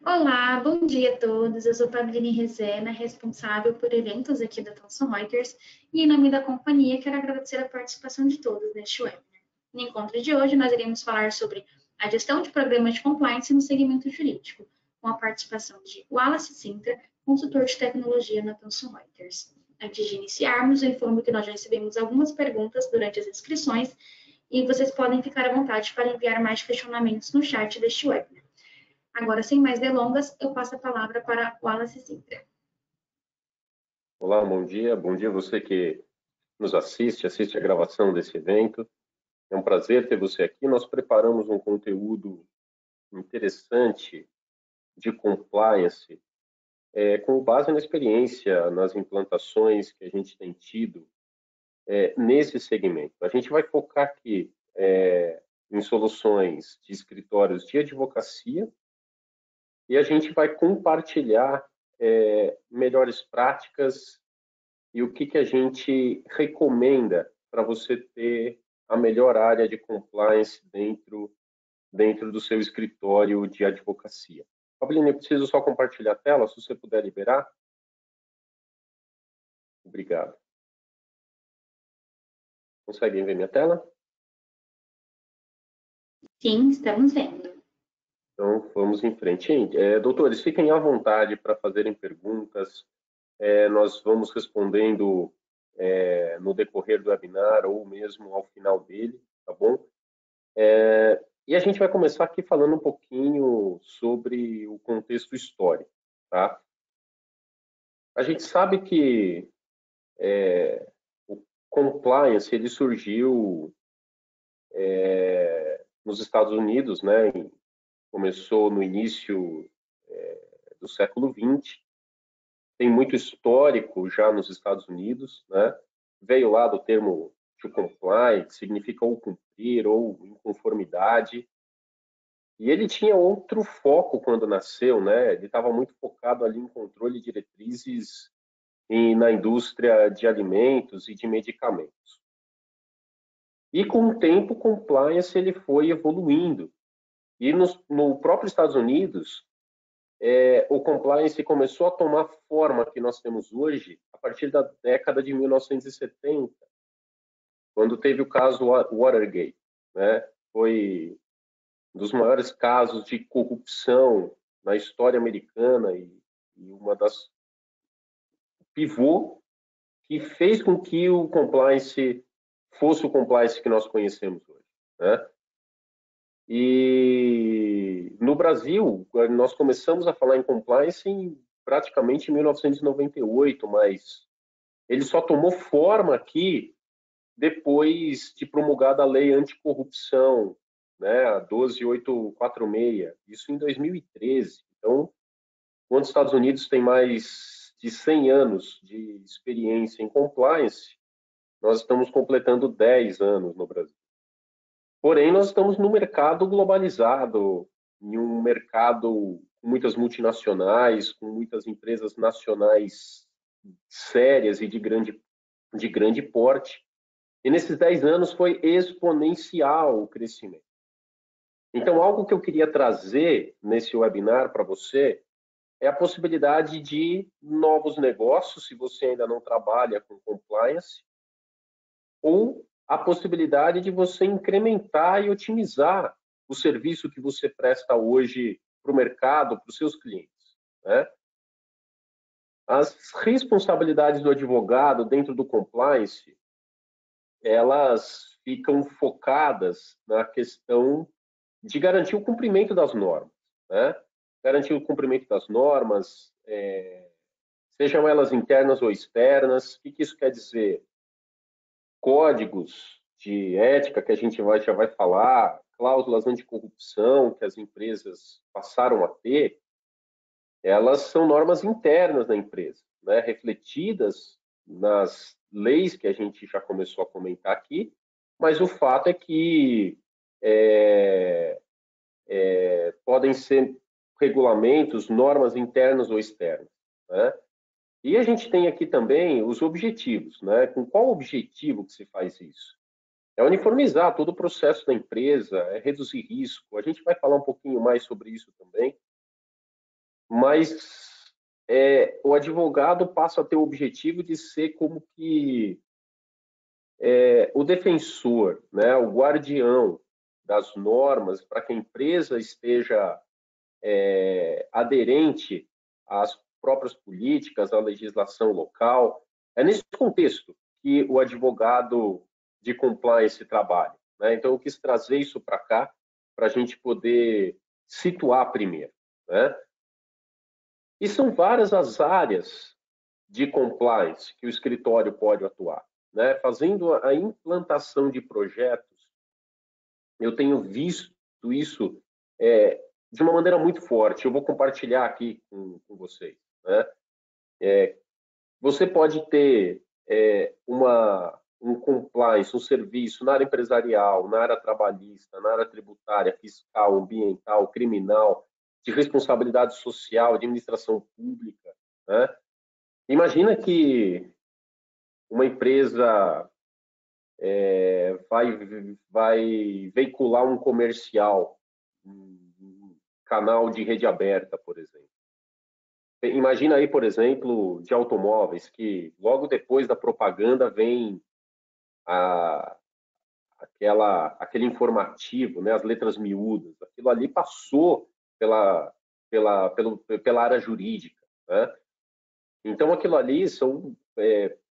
Olá, bom dia a todos. Eu sou Pablini Rezena, responsável por eventos aqui da Thomson Reuters, e em nome da companhia quero agradecer a participação de todos neste webinar. No encontro de hoje, nós iremos falar sobre a gestão de programas de compliance no segmento jurídico, com a participação de Wallace Sintra, consultor de tecnologia na Thomson Reuters. Antes de iniciarmos, eu informo que nós já recebemos algumas perguntas durante as inscrições e vocês podem ficar à vontade para enviar mais questionamentos no chat deste webinar. Agora, sem mais delongas, eu passo a palavra para Wallace Sintra. Olá, bom dia. Bom dia a você que nos assiste a gravação desse evento. É um prazer ter você aqui. Nós preparamos um conteúdo interessante de compliance, com base na experiência, nas implantações que a gente tem tido nesse segmento. A gente vai focar aqui em soluções de escritórios de advocacia e a gente vai compartilhar melhores práticas e o que a gente recomenda para você ter a melhor área de compliance dentro do seu escritório de advocacia. Pablini, eu preciso só compartilhar a tela, se você puder liberar. Obrigado. Conseguem ver minha tela? Sim, estamos vendo. Então, vamos em frente. Doutores, fiquem à vontade para fazerem perguntas. Nós vamos respondendo no decorrer do webinar ou mesmo ao final dele, tá bom? E a gente vai começar aqui falando um pouquinho sobre o contexto histórico, tá? A gente sabe que o compliance ele surgiu nos Estados Unidos, né? Começou no início do século XX, tem muito histórico já nos Estados Unidos, né? Veio lá do termo to comply, que significa ou cumprir ou em conformidade. E ele tinha outro foco quando nasceu, né? Ele estava muito focado ali em controle de diretrizes na indústria de alimentos e de medicamentos. E com o tempo, o compliance ele foi evoluindo. E no próprio Estados Unidos, o compliance começou a tomar a forma que nós temos hoje a partir da década de 1970, quando teve o caso Watergate, né? Foi um dos maiores casos de corrupção na história americana e uma das pivô que fez com que o compliance fosse o compliance que nós conhecemos hoje, né? E no Brasil, nós começamos a falar em compliance praticamente em 1998, mas ele só tomou forma aqui depois de promulgada a lei anticorrupção, né, a 12846, isso em 2013. Então, quando os Estados Unidos têm mais de 100 anos de experiência em compliance, nós estamos completando 10 anos no Brasil. Porém, nós estamos num mercado globalizado, em um mercado com muitas multinacionais, com muitas empresas nacionais sérias e de grande porte. E nesses 10 anos foi exponencial o crescimento. Então, algo que eu queria trazer nesse webinar para você é a possibilidade de novos negócios, se você ainda não trabalha com compliance, ou a possibilidade de você incrementar e otimizar o serviço que você presta hoje para o mercado, para os seus clientes, né? As responsabilidades do advogado dentro do compliance, elas ficam focadas na questão de garantir o cumprimento das normas, né? Garantir o cumprimento das normas, sejam elas internas ou externas. O que isso quer dizer? Códigos de ética que a gente já vai falar, cláusulas anticorrupção que as empresas passaram a ter, elas são normas internas da empresa, né? Refletidas nas leis que a gente já começou a comentar aqui, mas o fato é que podem ser regulamentos, normas internas ou externas, né? E a gente tem aqui também os objetivos, né? Com qual objetivo que se faz isso? É uniformizar todo o processo da empresa, é reduzir risco. A gente vai falar um pouquinho mais sobre isso também. mas o advogado passa a ter o objetivo de ser como que o defensor, né, o guardião das normas para que a empresa esteja aderente às próprias políticas, à legislação local. É nesse contexto que o advogado de compliance trabalha, né? Então, eu quis trazer isso para cá, para a gente poder situar primeiro, né? E são várias as áreas de compliance que o escritório pode atuar, né? Fazendo a implantação de projetos, eu tenho visto isso de uma maneira muito forte. Eu vou compartilhar aqui com vocês, né? Você pode ter um compliance, um serviço na área empresarial, na área trabalhista, na área tributária, fiscal, ambiental, criminal, de responsabilidade social, administração pública, né? Imagina que uma empresa vai veicular um comercial, um canal de rede aberta, por exemplo. Imagina aí, por exemplo, de automóveis, que logo depois da propaganda vem a, aquele informativo, né, as letras miúdas. Aquilo ali passou pela área jurídica, né? Então, aquilo ali são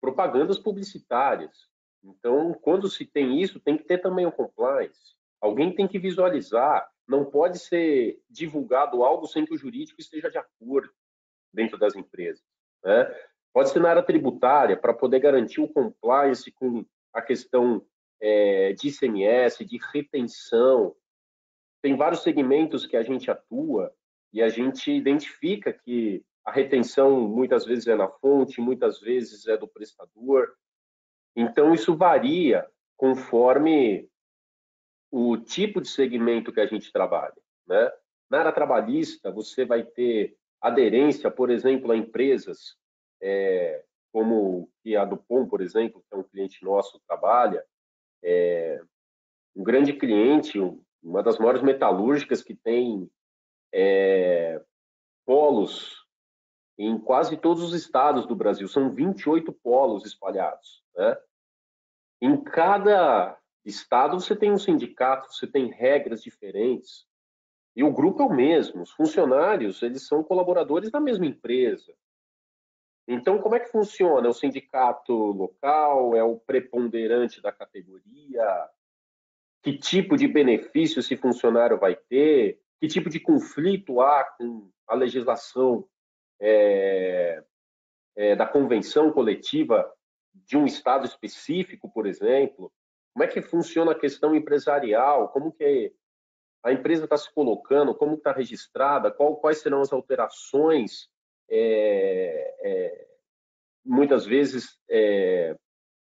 propagandas publicitárias. Então, quando se tem isso, tem que ter também o compliance. Alguém tem que visualizar. Não pode ser divulgado algo sem que o jurídico esteja de acordo dentro das empresas, né? Pode ser na área tributária, para poder garantir o compliance com a questão de ICMS, de retenção. Tem vários segmentos que a gente atua e a gente identifica que a retenção muitas vezes é na fonte, muitas vezes é do prestador. Então, isso varia conforme o tipo de segmento que a gente trabalha, né? Na área trabalhista, você vai ter aderência, por exemplo, a empresas como a Dupont, por exemplo, que é um cliente nosso, trabalha, um grande cliente, uma das maiores metalúrgicas que tem polos em quase todos os estados do Brasil. São 28 polos espalhados, né? Em cada estado você tem um sindicato, você tem regras diferentes. E o grupo é o mesmo. Os funcionários, eles são colaboradores da mesma empresa. Então, como é que funciona? É o sindicato local? É o preponderante da categoria? Que tipo de benefício esse funcionário vai ter? Que tipo de conflito há com a legislação da convenção coletiva de um estado específico, por exemplo? Como é que funciona a questão empresarial? Como que a empresa está se colocando? Como está registrada? Quais serão as alterações? Muitas vezes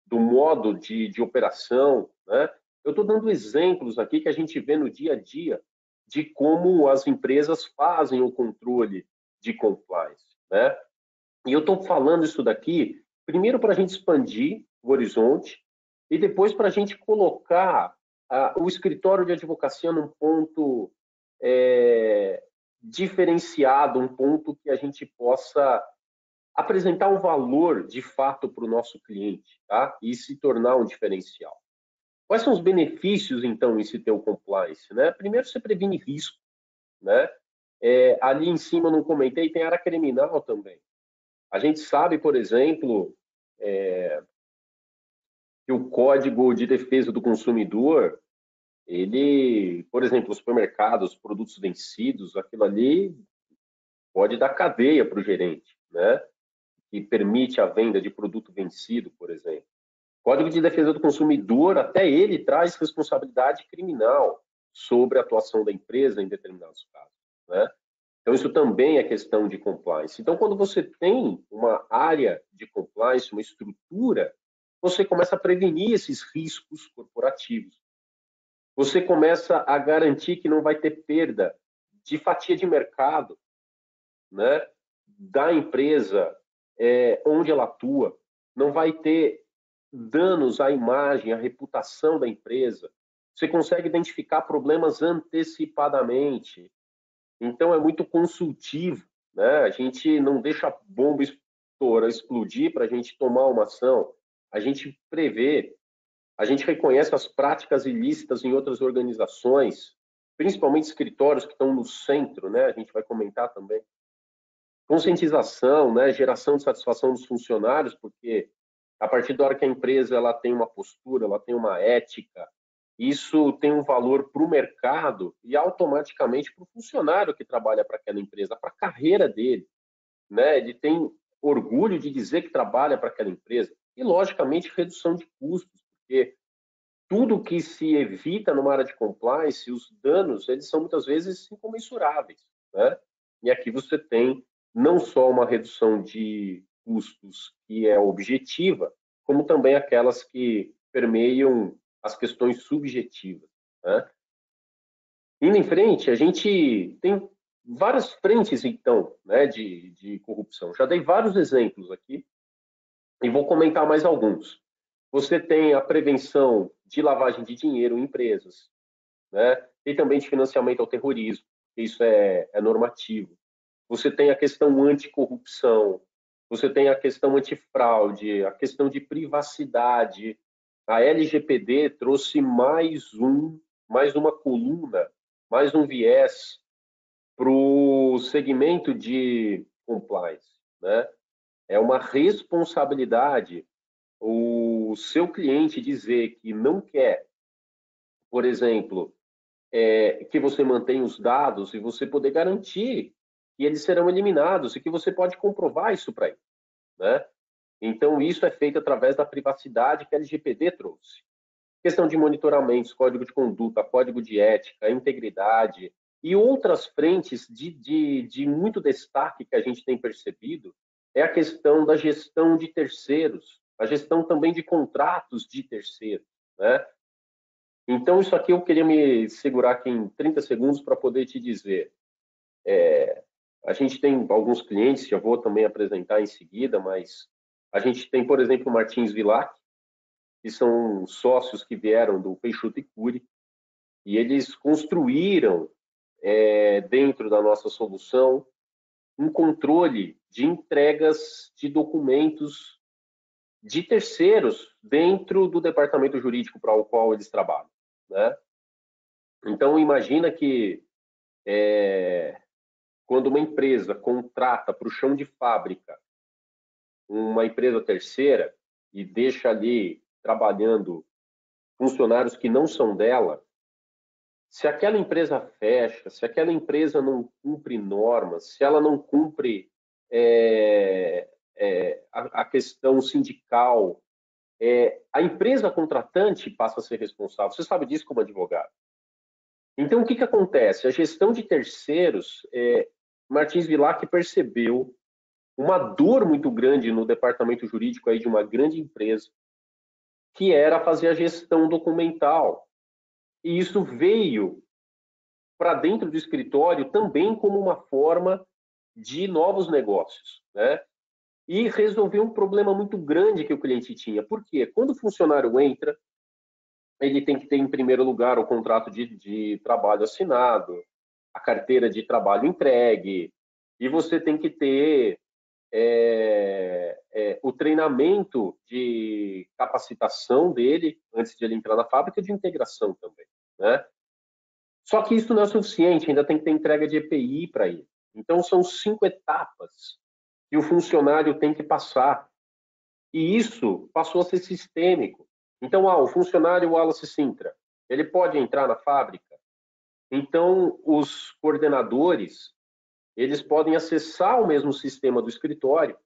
do modo de operação, né? Eu estou dando exemplos aqui que a gente vê no dia a dia de como as empresas fazem o controle de compliance, né? E eu estou falando isso daqui, primeiro para a gente expandir o horizonte e depois para a gente colocar o escritório de advocacia num ponto diferenciado, um ponto que a gente possa apresentar um valor de fato para o nosso cliente, tá? E se tornar um diferencial. Quais são os benefícios, então, em se ter o compliance, né? Primeiro, você previne risco, né? Ali em cima, eu não comentei, tem área criminal também. A gente sabe, por exemplo, que o Código de Defesa do Consumidor, ele, por exemplo, os supermercados, produtos vencidos, aquilo ali pode dar cadeia para o gerente, né? Que permite a venda de produto vencido, por exemplo. Código de Defesa do Consumidor, até ele traz responsabilidade criminal sobre a atuação da empresa em determinados casos, né? Então, isso também é questão de compliance. Então, quando você tem uma área de compliance, uma estrutura, você começa a prevenir esses riscos corporativos. Você começa a garantir que não vai ter perda de fatia de mercado, né, da empresa onde ela atua. Não vai ter danos à imagem, à reputação da empresa. Você consegue identificar problemas antecipadamente. Então, é muito consultivo, né? A gente não deixa a bomba explodir para a gente tomar uma ação. A gente prevê, a gente reconhece as práticas ilícitas em outras organizações, principalmente escritórios que estão no centro, né? A gente vai comentar também. Conscientização, né? Geração de satisfação dos funcionários, porque a partir da hora que a empresa ela tem uma postura, ela tem uma ética, isso tem um valor para o mercado e automaticamente para o funcionário que trabalha para aquela empresa, para a carreira dele, né? Ele tem orgulho de dizer que trabalha para aquela empresa e, logicamente, redução de custos, porque tudo que se evita numa área de compliance, os danos, eles são muitas vezes incomensuráveis, né? E aqui você tem não só uma redução de custos que é objetiva, como também aquelas que permeiam as questões subjetivas, né? Indo em frente, a gente tem várias frentes, então, né, de corrupção. Já dei vários exemplos aqui e vou comentar mais alguns. Você tem a prevenção de lavagem de dinheiro em empresas, né? Tem também de financiamento ao terrorismo, isso é normativo. Você tem a questão anticorrupção, você tem a questão antifraude, a questão de privacidade. A LGPD trouxe mais uma coluna, mais um viés para o segmento de compliance, né? É uma responsabilidade o seu cliente dizer que não quer, por exemplo, que você mantenha os dados e você poder garantir que eles serão eliminados e que você pode comprovar isso para ele, né? Então, isso é feito através da privacidade que a LGPD trouxe. Questão de monitoramentos, código de conduta, código de ética, integridade e outras frentes de muito destaque que a gente tem percebido é a questão da gestão de terceiros, a gestão também de contratos de terceiros, né? Então, isso aqui eu queria me segurar aqui em 30 segundos para poder te dizer. A gente tem alguns clientes, já vou também apresentar em seguida, mas a gente tem, por exemplo, o Martins Vilac, que são sócios que vieram do Peixoto e Cury, e eles construíram, dentro da nossa solução, um controle de entregas de documentos de terceiros dentro do departamento jurídico para o qual eles trabalham, né? Então, imagina que quando uma empresa contrata para o chão de fábrica uma empresa terceira e deixa ali trabalhando funcionários que não são dela, se aquela empresa fecha, se aquela empresa não cumpre normas, se ela não cumpre a questão sindical, a empresa contratante passa a ser responsável. Você sabe disso como advogado. Então, o que acontece? A gestão de terceiros, Martins Vilac percebeu uma dor muito grande no departamento jurídico aí de uma grande empresa, que era fazer a gestão documental. E isso veio para dentro do escritório também como uma forma de novos negócios, né? E resolver um problema muito grande que o cliente tinha. Por quê? Quando o funcionário entra, ele tem que ter, em primeiro lugar, o contrato de trabalho assinado, a carteira de trabalho entregue, e você tem que ter o treinamento de capacitação dele antes de ele entrar na fábrica, de integração também, né? Só que isso não é suficiente, ainda tem que ter entrega de EPI para ele. Então, são 5 etapas que o funcionário tem que passar. E isso passou a ser sistêmico. Então, o funcionário Wallace Sintra, ele pode entrar na fábrica. Então, os coordenadores, eles podem acessar o mesmo sistema do escritório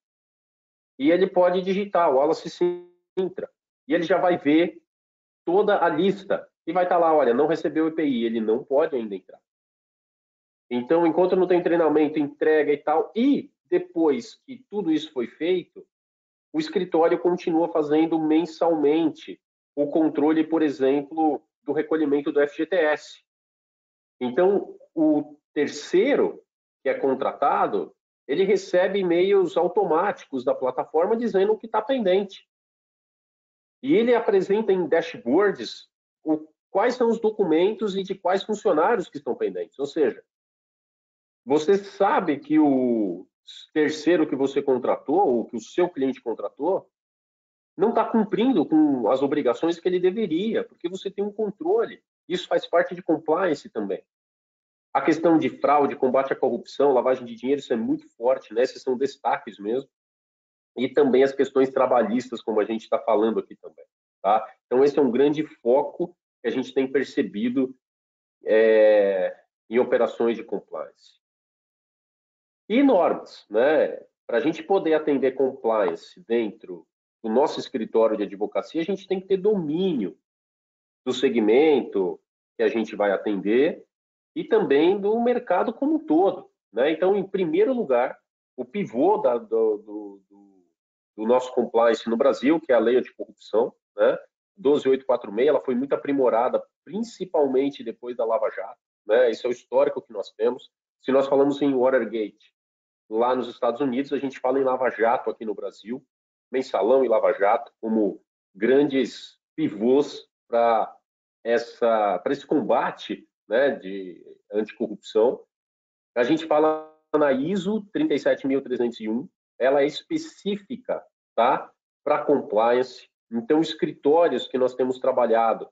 e ele pode digitar Wallace Sintra. E ele já vai ver toda a lista. E vai estar lá, olha, não recebeu EPI, ele não pode ainda entrar. Então, enquanto não tem treinamento, entrega e tal, e depois que tudo isso foi feito, o escritório continua fazendo mensalmente o controle, por exemplo, do recolhimento do FGTS. Então, o terceiro que é contratado, ele recebe e-mails automáticos da plataforma dizendo o que está pendente. E ele apresenta em dashboards quais são os documentos e de quais funcionários que estão pendentes. Ou seja, você sabe que o terceiro que você contratou, ou que o seu cliente contratou, não está cumprindo com as obrigações que ele deveria, porque você tem um controle. Isso faz parte de compliance também. A questão de fraude, combate à corrupção, lavagem de dinheiro, isso é muito forte, né? Esses são destaques mesmo. E também as questões trabalhistas, como a gente está falando aqui também. Tá? Então, esse é um grande foco que a gente tem percebido em operações de compliance. E normas, né? Para a gente poder atender compliance dentro do nosso escritório de advocacia, a gente tem que ter domínio do segmento que a gente vai atender e também do mercado como um todo, né? Então, em primeiro lugar, o pivô do nosso compliance no Brasil, que é a lei anticorrupção, né? 12846, ela foi muito aprimorada, principalmente depois da Lava Jato, né? Esse é o histórico que nós temos. Se nós falamos em Watergate lá nos Estados Unidos, a gente fala em Lava Jato aqui no Brasil, Mensalão e Lava Jato como grandes pivôs para esse combate, né, de anticorrupção. A gente fala na ISO 37301, ela é específica, tá, para compliance. Então, escritórios que nós temos trabalhado,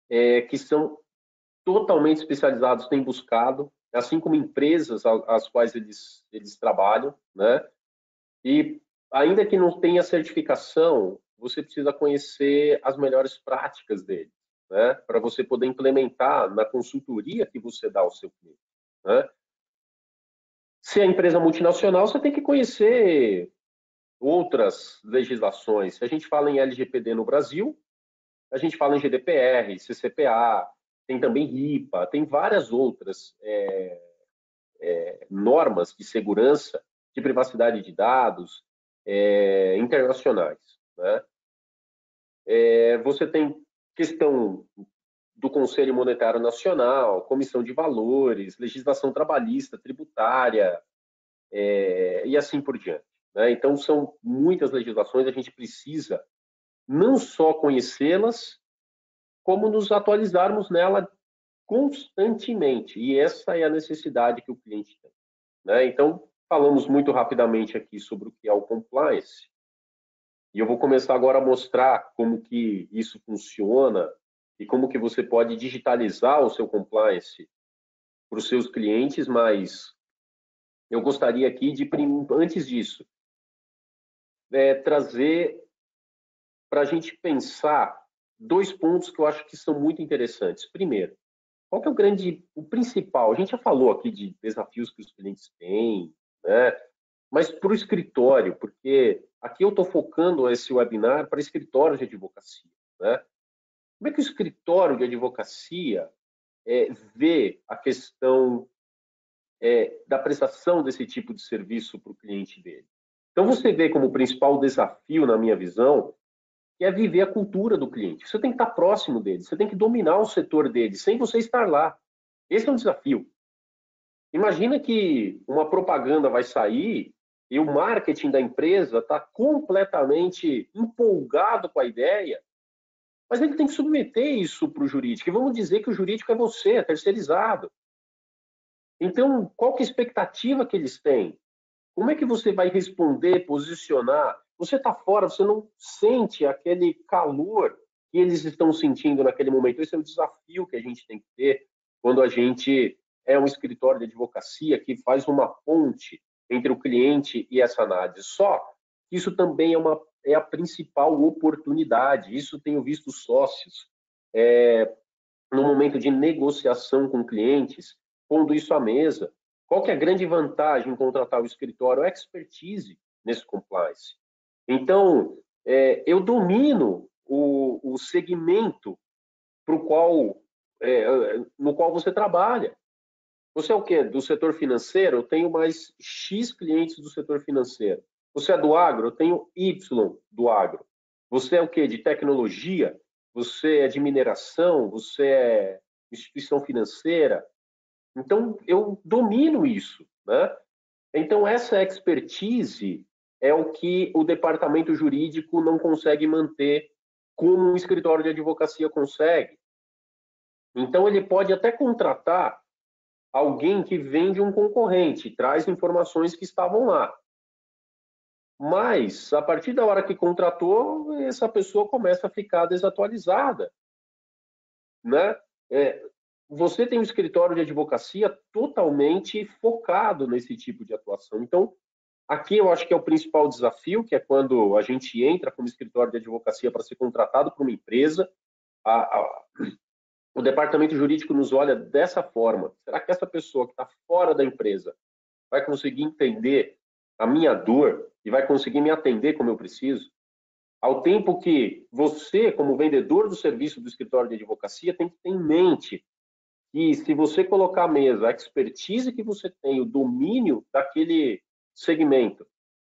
que são totalmente especializados, têm buscado, assim como empresas às quais eles trabalham, né? E ainda que não tenha certificação, você precisa conhecer as melhores práticas deles, né? Para você poder implementar na consultoria que você dá ao seu cliente, né? Se é empresa multinacional, você tem que conhecer outras legislações. Se a gente fala em LGPD no Brasil, a gente fala em GDPR, CCPA, tem também RIPA, tem várias outras normas de segurança, de privacidade de dados internacionais, né? Você tem questão do Conselho Monetário Nacional, Comissão de Valores, legislação trabalhista, tributária, e assim por diante, né? Então, são muitas legislações, a gente precisa não só conhecê-las, como nos atualizarmos nela constantemente. E essa é a necessidade que o cliente tem, né? Então, falamos muito rapidamente aqui sobre o que é o compliance. E eu vou começar agora a mostrar como que isso funciona e como que você pode digitalizar o seu compliance para os seus clientes, mas eu gostaria aqui de, antes disso, trazer para a gente pensar dois pontos que eu acho que são muito interessantes. Primeiro, qual que é o principal? A gente já falou aqui de desafios que os clientes têm, né? Mas para o escritório, porque aqui eu estou focando esse webinar para escritórios de advocacia, né? Como é que o escritório de advocacia vê a questão da prestação desse tipo de serviço para o cliente dele? Então, você vê como principal desafio, na minha visão, que é viver a cultura do cliente. Você tem que estar próximo dele, você tem que dominar o setor dele, sem você estar lá. Esse é um desafio. Imagina que uma propaganda vai sair e o marketing da empresa está completamente empolgado com a ideia, mas ele tem que submeter isso para o jurídico. E vamos dizer que o jurídico é você, é terceirizado. Então, qual que é a expectativa que eles têm? Como é que você vai responder, posicionar? Você está fora, você não sente aquele calor que eles estão sentindo naquele momento. Esse é o desafio que a gente tem que ter quando a gente é um escritório de advocacia que faz uma ponte entre o cliente e essa análise. Só que isso também é a principal oportunidade. Isso tenho visto sócios no momento de negociação com clientes, pondo isso à mesa. Qual que é a grande vantagem em contratar o escritório? A expertise nesse compliance. Então, eu domino o segmento no qual você trabalha. Você é o quê? Do setor financeiro? Eu tenho mais X clientes do setor financeiro. Você é do agro? Eu tenho Y do agro. Você é o quê? De tecnologia? Você é de mineração? Você é instituição financeira? Então, eu domino isso, né? Então, essa expertise é o que o departamento jurídico não consegue manter como um escritório de advocacia consegue. Então, ele pode até contratar alguém que vem de um concorrente, traz informações que estavam lá. Mas, a partir da hora que contratou, essa pessoa começa a ficar desatualizada, né? Você tem um escritório de advocacia totalmente focado nesse tipo de atuação. Então, aqui eu acho que é o principal desafio, que é quando a gente entra como escritório de advocacia para ser contratado por uma empresa, o departamento jurídico nos olha dessa forma. Será que essa pessoa que está fora da empresa vai conseguir entender a minha dor e vai conseguir me atender como eu preciso? Ao tempo que você, como vendedor do serviço do escritório de advocacia, tem que ter em mente que se você colocar à mesa a expertise que você tem, o domínio daquele segmento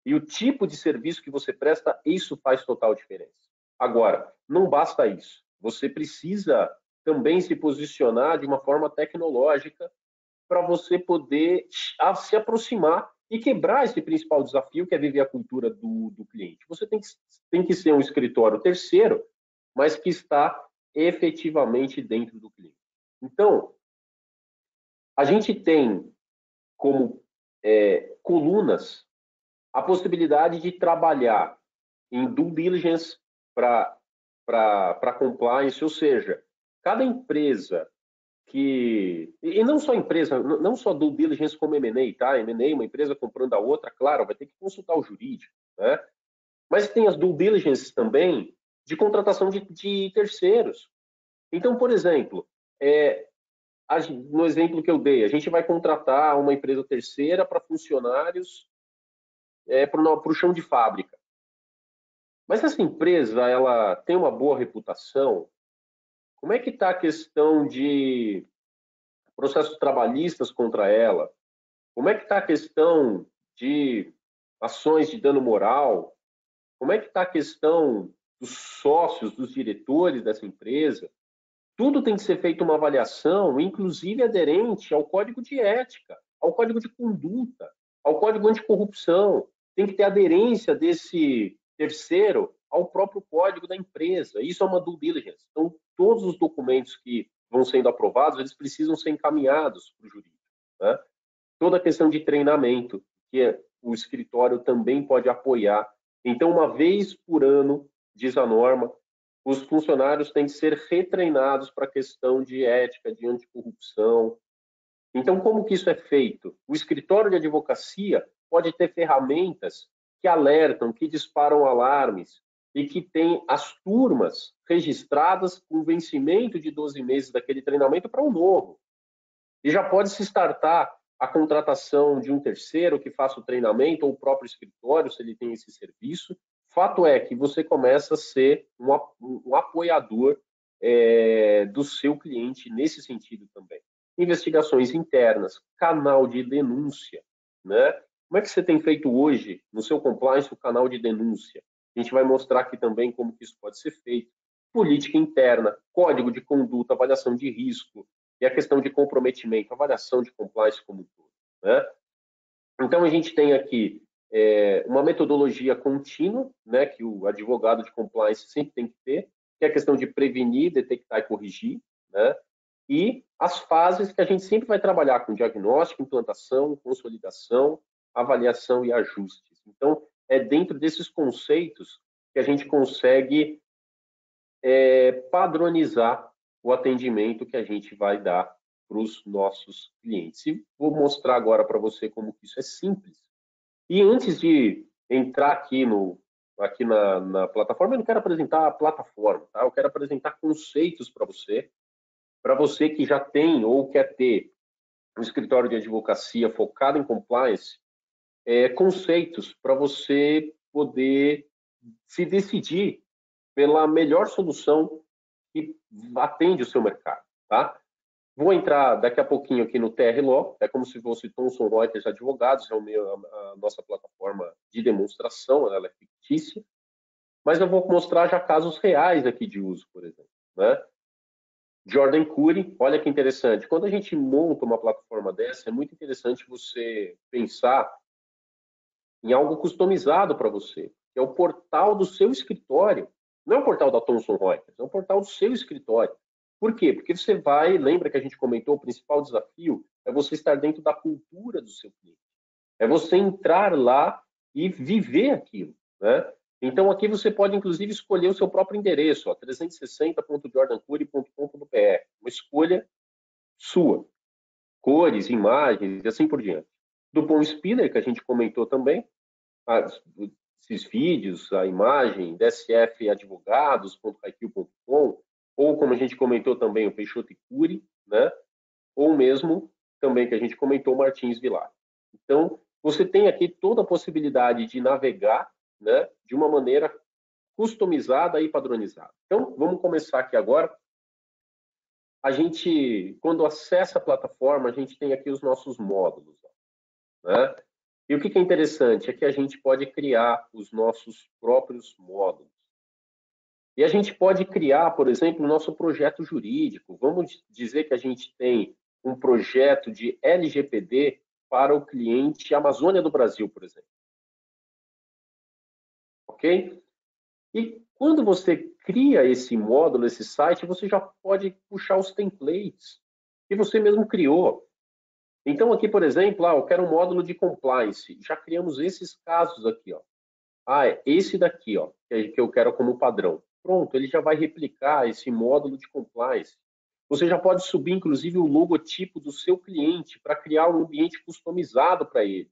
e o tipo de serviço que você presta, isso faz total diferença. Agora, não basta isso. Você precisa também se posicionar de uma forma tecnológica para você poder se aproximar e quebrar esse principal desafio, que é viver a cultura do cliente. Você tem que ser um escritório terceiro, mas que está efetivamente dentro do cliente. Então, a gente tem como colunas a possibilidade de trabalhar em due diligence para compliance, ou seja, cada empresa e não só empresa, não só due diligence como M&A, tá? M&A, uma empresa comprando a outra, claro, vai ter que consultar o jurídico, né? Mas tem as due diligence também de contratação de terceiros. Então, por exemplo, no exemplo que eu dei, a gente vai contratar uma empresa terceira para funcionários para o chão de fábrica. Mas essa empresa, ela tem uma boa reputação? Como é que está a questão de processos trabalhistas contra ela? Como é que está a questão de ações de dano moral? Como é que está a questão dos sócios, dos diretores dessa empresa? Tudo tem que ser feito uma avaliação, inclusive aderente ao código de ética, ao código de conduta, ao código anticorrupção. Tem que ter aderência desse terceiro ao próprio código da empresa. Isso é uma due diligence. Então, todos os documentos que vão sendo aprovados, eles precisam ser encaminhados para o jurídico, né? Toda a questão de treinamento, que o escritório também pode apoiar. Então, uma vez por ano, diz a norma, os funcionários têm que ser retreinados para a questão de ética, de anticorrupção. Então, como que isso é feito? O escritório de advocacia pode ter ferramentas que alertam, que disparam alarmes e que tem as turmas registradas com vencimento de 12 meses daquele treinamento para um novo. E já pode se startar a contratação de um terceiro que faça o treinamento, ou o próprio escritório, se ele tem esse serviço. Fato é que você começa a ser um apoiador do seu cliente nesse sentido também. Investigações internas, canal de denúncia, né? Como é que você tem feito hoje no seu compliance o canal de denúncia? A gente vai mostrar aqui também como que isso pode ser feito. Política interna, código de conduta, avaliação de risco, e a questão de comprometimento, avaliação de compliance como um todo, né? Então, a gente tem aqui uma metodologia contínua, né, que o advogado de compliance sempre tem que ter, que é a questão de prevenir, detectar e corrigir, né? E as fases que a gente sempre vai trabalhar com diagnóstico, implantação, consolidação, avaliação e ajustes. Então, é dentro desses conceitos que a gente consegue padronizar o atendimento que a gente vai dar para os nossos clientes. E vou mostrar agora para você como isso é simples. E antes de entrar aqui na plataforma, eu não quero apresentar a plataforma, tá? Eu quero apresentar conceitos para você que já tem ou quer ter um escritório de advocacia focado em compliance, conceitos para você poder se decidir pela melhor solução que atende o seu mercado, tá? Vou entrar daqui a pouquinho aqui no TR Law, é como se fosse Thomson Reuters Advogados, é a nossa plataforma de demonstração, ela é fictícia, mas eu vou mostrar já casos reais aqui de uso, por exemplo, né? Jordan Curi, olha que interessante, quando a gente monta uma plataforma dessa, é muito interessante você pensar em algo customizado para você, que é o portal do seu escritório, não é o portal da Thomson Reuters, é o portal do seu escritório. Por quê? Porque você lembra que a gente comentou, o principal desafio é você estar dentro da cultura do seu cliente. É você entrar lá e viver aquilo, né? Então, aqui você pode, inclusive, escolher o seu próprio endereço, 360.jordancuri.com.br, uma escolha sua. Cores, imagens e assim por diante. Do Pão Spinner, que a gente comentou também, esses vídeos, a imagem, dsfadvogados.haiku.com, ou como a gente comentou também, o Peixoto e Cury, né? Ou mesmo também que a gente comentou, o Martins Vilar. Então, você tem aqui toda a possibilidade de navegar, né, de uma maneira customizada e padronizada. Então, vamos começar aqui agora. A gente, quando acessa a plataforma, a gente tem aqui os nossos módulos, né? E o que é interessante é que a gente pode criar os nossos próprios módulos. E a gente pode criar, por exemplo, o nosso projeto jurídico. Vamos dizer que a gente tem um projeto de LGPD para o cliente Amazônia do Brasil, por exemplo. Ok? E quando você cria esse módulo, esse site, você já pode puxar os templates que você mesmo criou. Então, aqui, por exemplo, eu quero um módulo de compliance. Já criamos esses casos aqui, ó. É esse daqui, ó, que eu quero como padrão. Pronto, ele já vai replicar esse módulo de compliance. Você já pode subir, inclusive, o logotipo do seu cliente para criar um ambiente customizado para ele.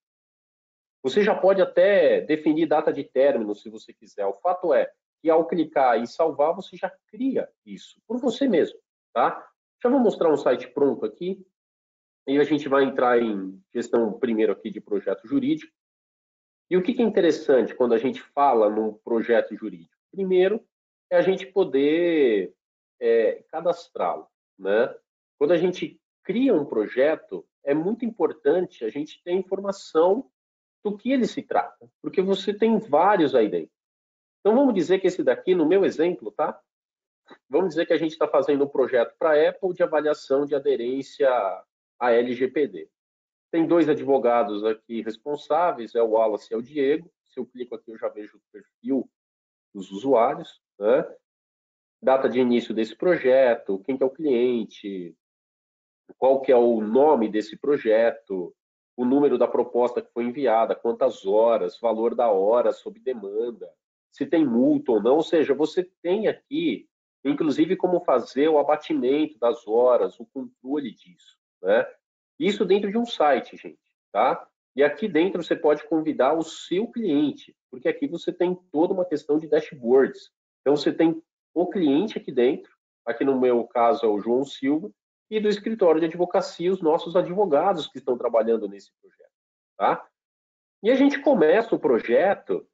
Você já pode até definir data de término, se você quiser. O fato é que, ao clicar em salvar, você já cria isso por você mesmo, tá? Já vou mostrar um site pronto aqui. E a gente vai entrar em questão primeiro aqui de projeto jurídico. E o que é interessante quando a gente fala num projeto jurídico? Primeiro, é a gente poder cadastrá-lo, né? Quando a gente cria um projeto, é muito importante a gente ter informação do que ele se trata, porque você tem vários aí dentro. Então, vamos dizer que esse daqui, no meu exemplo, tá? Vamos dizer que a gente está fazendo um projeto para a Apple de avaliação de aderência à LGPD. Tem dois advogados aqui responsáveis, é o Wallace e é o Diego. Se eu clico aqui, eu já vejo o perfil dos usuários, né? Data de início desse projeto, quem que é o cliente, qual que é o nome desse projeto, o número da proposta que foi enviada, quantas horas, valor da hora sob demanda, se tem multa ou não. Ou seja, você tem aqui, inclusive, como fazer o abatimento das horas, o controle disso, né? Isso dentro de um site, gente, tá? E aqui dentro você pode convidar o seu cliente, porque aqui você tem toda uma questão de dashboards. Então você tem o cliente aqui dentro, aqui no meu caso é o João Silva, e do escritório de advocacia, os nossos advogados que estão trabalhando nesse projeto, tá? E a gente começa o projeto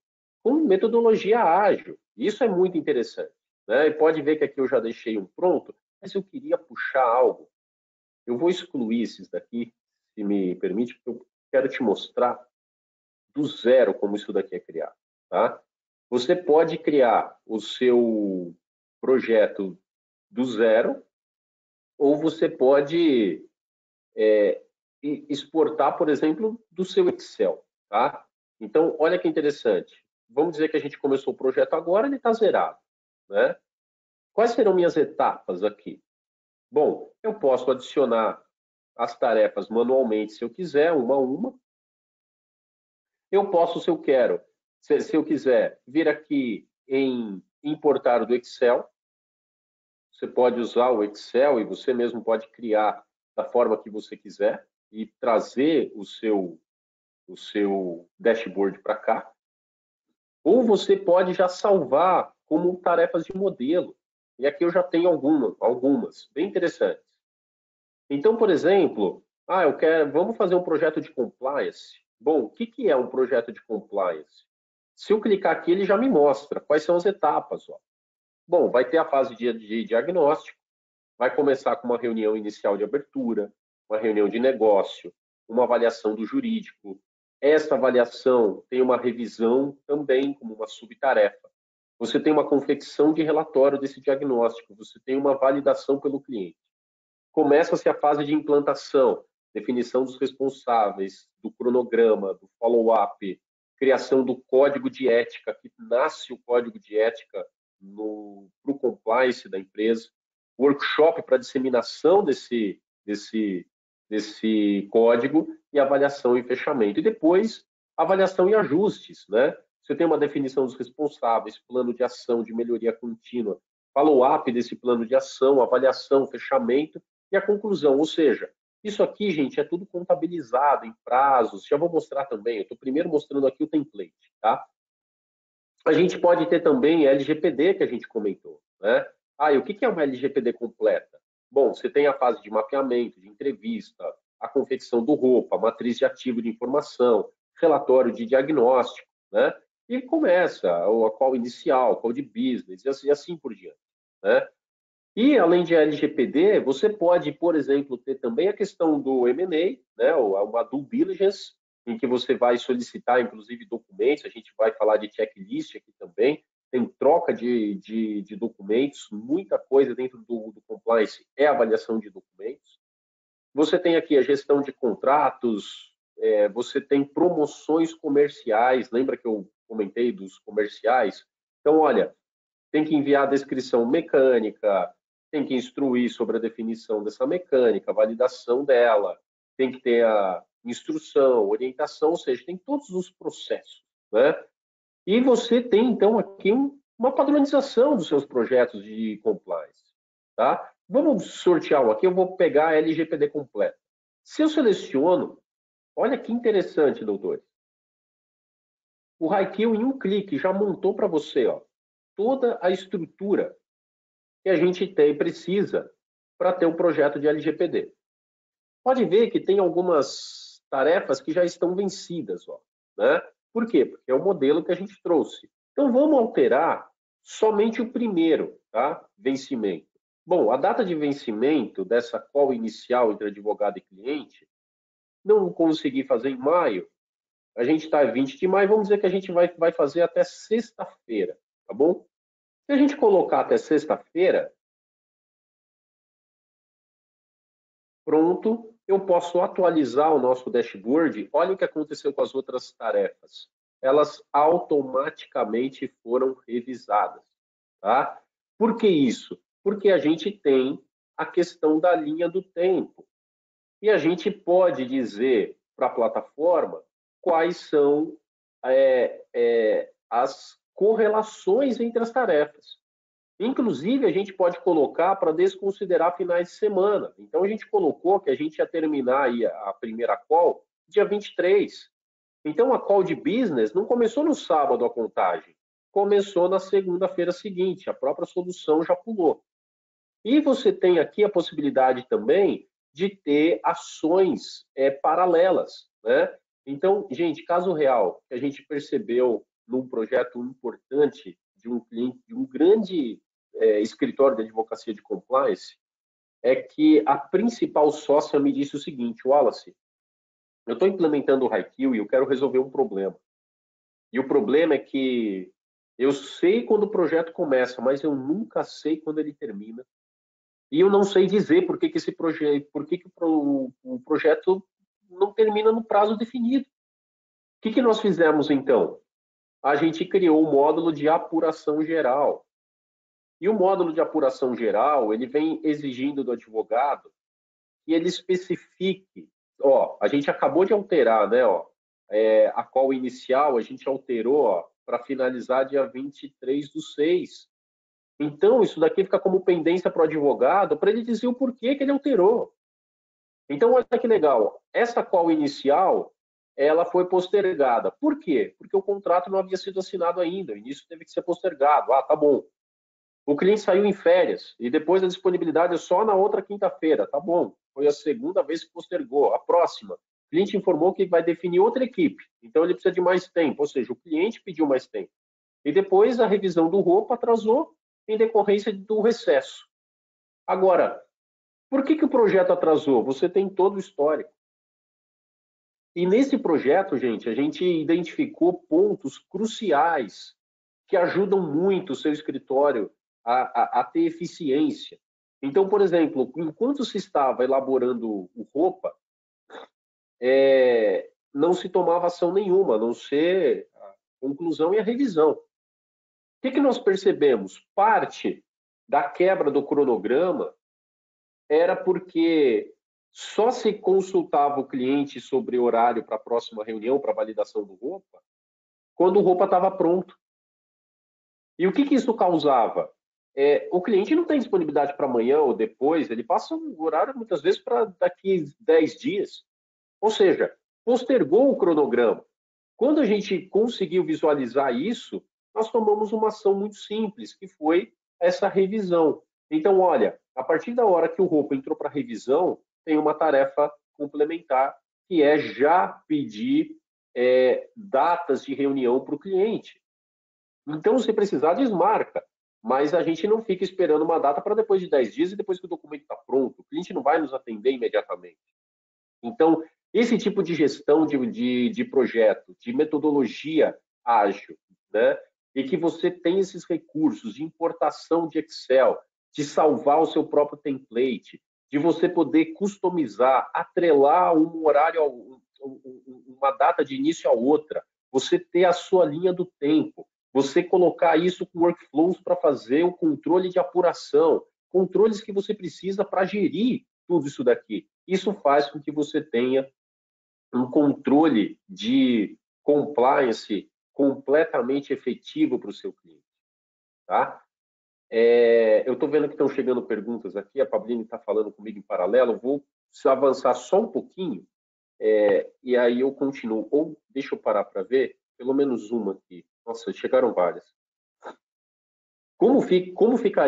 com metodologia ágil. Isso é muito interessante, né? E pode ver que aqui eu já deixei um pronto, mas eu queria puxar algo. Eu vou excluir esses daqui, se me permite, porque eu quero te mostrar do zero como isso daqui é criado, tá? Você pode criar o seu projeto do zero, ou você pode exportar, por exemplo, do seu Excel, tá? Então, olha que interessante. Vamos dizer que a gente começou o projeto agora, ele está zerado, né? Quais serão minhas etapas aqui? Bom, eu posso adicionar as tarefas manualmente, se eu quiser, uma a uma. Eu posso, se eu quero, se eu quiser, vir aqui em importar do Excel. Você pode usar o Excel e você mesmo pode criar da forma que você quiser e trazer o seu dashboard para cá. Ou você pode já salvar como tarefas de modelo. E aqui eu já tenho algumas bem interessantes. Então, por exemplo, vamos fazer um projeto de compliance. Bom, o que é um projeto de compliance? Se eu clicar aqui, ele já me mostra quais são as etapas. Ó. Bom, vai ter a fase de diagnóstico, vai começar com uma reunião inicial de abertura, uma reunião de negócio, uma avaliação do jurídico. Essa avaliação tem uma revisão também como uma subtarefa. Você tem uma confecção de relatório desse diagnóstico, você tem uma validação pelo cliente. Começa-se a fase de implantação, definição dos responsáveis, do cronograma, do follow-up, criação do código de ética, que nasce o código de ética para o compliance da empresa. workshop para disseminação desse código e avaliação e fechamento. E depois, avaliação e ajustes, né? Você tem uma definição dos responsáveis, plano de ação de melhoria contínua, follow-up desse plano de ação, avaliação, fechamento e a conclusão. Ou seja, isso aqui, gente, é tudo contabilizado em prazos. Já vou mostrar também. Eu estou primeiro mostrando aqui o template, tá? A gente pode ter também LGPD, que a gente comentou, né? E o que é uma LGPD completa? Bom, você tem a fase de mapeamento, de entrevista, a confecção do roupa, a matriz de ativo de informação, relatório de diagnóstico, né? E começa a call inicial, call de business, e assim por diante, né? E, além de LGPD, você pode, por exemplo, ter também a questão do M&A, né? Uma due diligence, em que você vai solicitar, inclusive, documentos. A gente vai falar de checklist aqui também. Tem troca de documentos, muita coisa dentro do compliance é avaliação de documentos. Você tem aqui a gestão de contratos, você tem promoções comerciais. Lembra que eu comentei dos comerciais? Então, olha, tem que enviar a descrição mecânica, tem que instruir sobre a definição dessa mecânica, a validação dela, tem que ter a instrução, orientação, ou seja, tem todos os processos, né? E você tem, então, aqui uma padronização dos seus projetos de compliance, tá? Vamos sortear um aqui, eu vou pegar a LGPD completa. Se eu seleciono, olha que interessante, doutores. O Haikyuu, em um clique, já montou para você, ó, toda a estrutura que a gente precisa para ter um projeto de LGPD. Pode ver que tem algumas tarefas que já estão vencidas, ó, né? Por quê? Porque é o modelo que a gente trouxe. Então, vamos alterar somente o primeiro, tá? Vencimento. Bom, a data de vencimento dessa call inicial entre advogado e cliente, não consegui fazer em maio, a gente está 20 de maio, vamos dizer que a gente vai fazer até sexta-feira, tá bom? Se a gente colocar até sexta-feira, pronto, eu posso atualizar o nosso dashboard. Olha o que aconteceu com as outras tarefas. Elas automaticamente foram revisadas, tá? Por que isso? Porque a gente tem a questão da linha do tempo. E a gente pode dizer para a plataforma quais são as correlações entre as tarefas. Inclusive, a gente pode colocar para desconsiderar finais de semana. Então, a gente colocou que a gente ia terminar aí a primeira call dia 23. Então, a call de business não começou no sábado a contagem, começou na segunda-feira seguinte. A própria solução já pulou. E você tem aqui a possibilidade também de ter ações paralelas, né? Então, gente, caso real que a gente percebeu num projeto importante de um cliente, de um grande escritório de advocacia de compliance, é que a principal sócia me disse o seguinte: Wallace, eu estou implementando o Haikyuu e eu quero resolver um problema. E o problema é que eu sei quando o projeto começa, mas eu nunca sei quando ele termina. E eu não sei dizer por que esse projeto, o projeto não termina no prazo definido. O que nós fizemos então? A gente criou um módulo de apuração geral. E o módulo de apuração geral, ele vem exigindo do advogado que ele especifique. Ó, a gente acabou de alterar, né? Ó, a call inicial, a gente alterou para finalizar dia 23/6. Então, isso daqui fica como pendência para o advogado, para ele dizer o porquê que ele alterou. Então, olha que legal. Essa call inicial, ela foi postergada. Por quê? Porque o contrato não havia sido assinado ainda. O início teve que ser postergado. Tá bom. O cliente saiu em férias e depois a disponibilidade é só na outra quinta-feira. Tá bom. Foi a segunda vez que postergou. A próxima. O cliente informou que vai definir outra equipe. Então, ele precisa de mais tempo. Ou seja, o cliente pediu mais tempo. E depois a revisão do roupa atrasou em decorrência do recesso. Agora, por que o projeto atrasou? Você tem todo o histórico. E nesse projeto, gente, a gente identificou pontos cruciais que ajudam muito o seu escritório a ter eficiência. Então, por exemplo, enquanto se estava elaborando o roupa, não se tomava ação nenhuma, a não ser a conclusão e a revisão. O que nós percebemos? Parte da quebra do cronograma era porque só se consultava o cliente sobre horário para a próxima reunião, para validação do roupa, quando o roupa estava pronto. E o que isso causava? O cliente não tem disponibilidade para amanhã ou depois, ele passa o horário muitas vezes para daqui 10 dias. Ou seja, postergou o cronograma. Quando a gente conseguiu visualizar isso, nós tomamos uma ação muito simples, que foi essa revisão. Então, olha, a partir da hora que o roupa entrou para revisão, tem uma tarefa complementar, que é já pedir datas de reunião para o cliente. Então, se precisar, desmarca. Mas a gente não fica esperando uma data para depois de 10 dias e depois que o documento está pronto. O cliente não vai nos atender imediatamente. Então, esse tipo de gestão de projeto, de metodologia ágil, né? E que você tem esses recursos de importação de Excel, de salvar o seu próprio template, de você poder customizar, atrelar um horário, uma data de início a outra, você ter a sua linha do tempo, você colocar isso com workflows para fazer o controle de apuração, controles que você precisa para gerir tudo isso daqui. Isso faz com que você tenha um controle de compliance completamente efetivo para o seu cliente. Tá? Eu estou vendo que estão chegando perguntas aqui, a Pablini está falando comigo em paralelo, eu vou avançar só um pouquinho, e aí eu continuo. Ou deixa eu parar para ver, pelo menos uma aqui. Nossa, chegaram várias. Como fica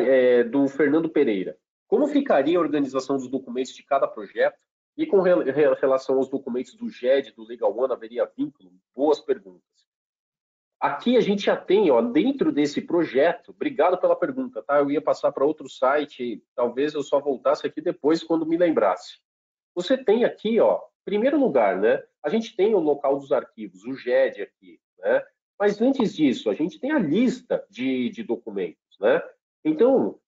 do Fernando Pereira? Como ficaria a organização dos documentos de cada projeto? E com relação aos documentos do GED, do Legal One, haveria vínculo? Boas perguntas. Aqui a gente já tem, ó, dentro desse projeto, obrigado pela pergunta, tá? Eu ia passar para outro site, talvez eu só voltasse aqui depois quando me lembrasse. Você tem aqui, ó, em primeiro lugar, né? A gente tem o local dos arquivos, o GED aqui, né? Mas antes disso, a gente tem a lista de documentos, né? Então,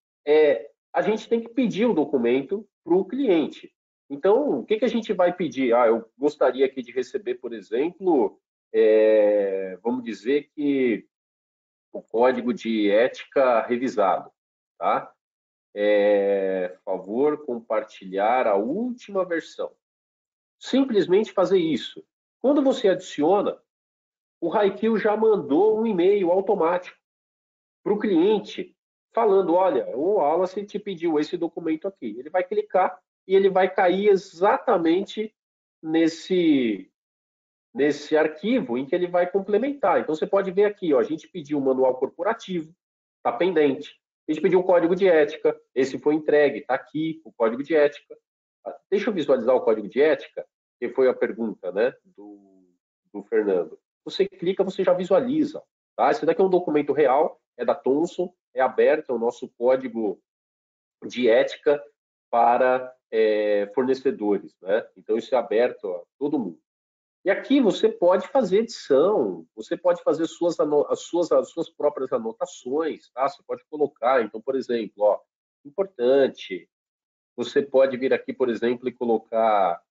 a gente tem que pedir o documento para o cliente. Então, o que a gente vai pedir? Eu gostaria aqui de receber, por exemplo, vamos dizer que o código de ética revisado, tá? Favor compartilhar a última versão. Simplesmente fazer isso. Quando você adiciona, o Haikyuu já mandou um e-mail automático para o cliente falando, olha, o Wallace te pediu esse documento aqui. Ele vai clicar e ele vai cair exatamente nesse arquivo em que ele vai complementar. Então, você pode ver aqui, ó, a gente pediu o manual corporativo, está pendente. A gente pediu o código de ética, esse foi entregue, está aqui o código de ética. Deixa eu visualizar o código de ética, que foi a pergunta, né, do Fernando. Você clica, você já visualiza. Tá? Esse daqui é um documento real, é da Thomson, é aberto, é o nosso código de ética para fornecedores. Né? Então, isso é aberto a todo mundo. E aqui você pode fazer edição, você pode fazer as suas próprias anotações, tá? Você pode colocar, então, por exemplo, ó, importante, você pode vir aqui, por exemplo, e colocar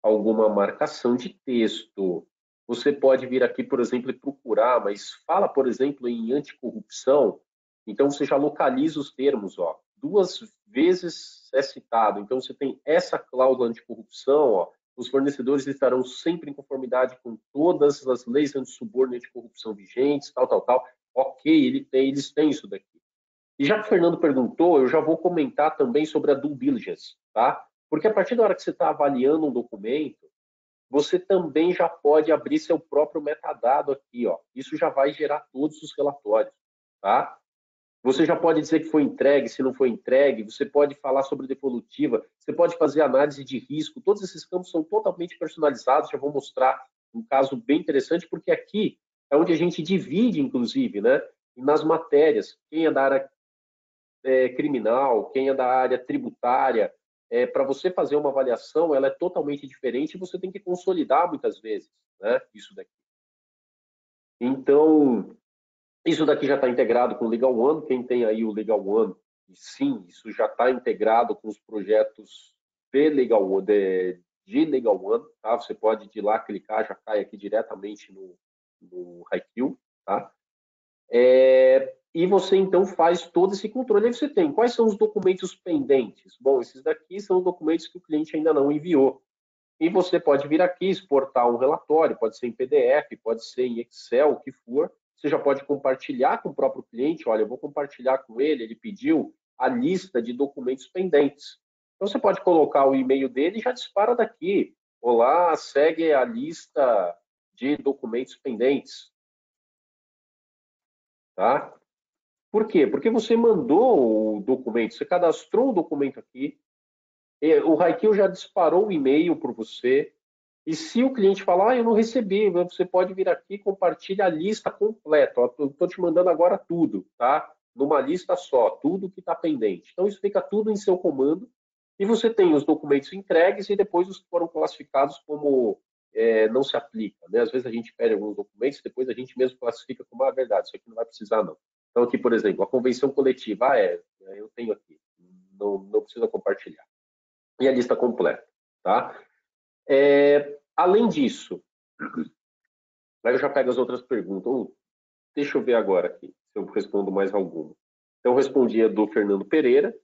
alguma marcação de texto. Você pode vir aqui, por exemplo, e procurar, mas fala, por exemplo, em anticorrupção, então você já localiza os termos, ó. 2 vezes é citado, então você tem essa cláusula anticorrupção, ó. Os fornecedores estarão sempre em conformidade com todas as leis anti-suborno e anticorrupção vigentes, tal, tal, tal. Ok, eles têm isso daqui. E já que o Fernando perguntou, eu já vou comentar também sobre a due diligence, tá? Porque a partir da hora que você está avaliando um documento, você também já pode abrir seu próprio metadado aqui, ó. Isso já vai gerar todos os relatórios, tá? Você já pode dizer que foi entregue, se não foi entregue, você pode falar sobre devolutiva, você pode fazer análise de risco, todos esses campos são totalmente personalizados, já vou mostrar um caso bem interessante, porque aqui é onde a gente divide, inclusive, né, nas matérias, quem é da área criminal, quem é da área tributária, para você fazer uma avaliação, ela é totalmente diferente e você tem que consolidar muitas vezes, né, isso daqui. Então, isso daqui já está integrado com o Legal One. Quem tem aí o Legal One, sim, isso já está integrado com os projetos de Legal One, de Legal One, tá? Você pode ir lá, clicar, já cai aqui diretamente no Haikyuu, tá? E você, então, faz todo esse controle. Aí você tem, quais são os documentos pendentes? Bom, esses daqui são os documentos que o cliente ainda não enviou. E você pode vir aqui, exportar um relatório, pode ser em PDF, pode ser em Excel, o que for. Você já pode compartilhar com o próprio cliente. Olha, eu vou compartilhar com ele, ele pediu a lista de documentos pendentes. Então, você pode colocar o e-mail dele e já dispara daqui. Olá, segue a lista de documentos pendentes. Tá? Por quê? Porque você mandou o documento, você cadastrou o documento aqui, o Haikyuu já disparou o e-mail para você, e se o cliente falar, eu não recebi, você pode vir aqui e compartilhar a lista completa. Estou te mandando agora tudo, tá? Numa lista só, tudo que está pendente. Então, isso fica tudo em seu comando, e você tem os documentos entregues e depois os que foram classificados como não se aplica. Né? Às vezes a gente pede alguns documentos, depois a gente mesmo classifica como a verdade, isso aqui não vai precisar, não. Então, aqui, por exemplo, a convenção coletiva, eu tenho aqui, não precisa compartilhar. E a lista completa, tá? Além disso, aí eu já pego as outras perguntas. Deixa eu ver agora aqui, se eu respondo mais alguma. Então, eu respondi a do Fernando Pereira.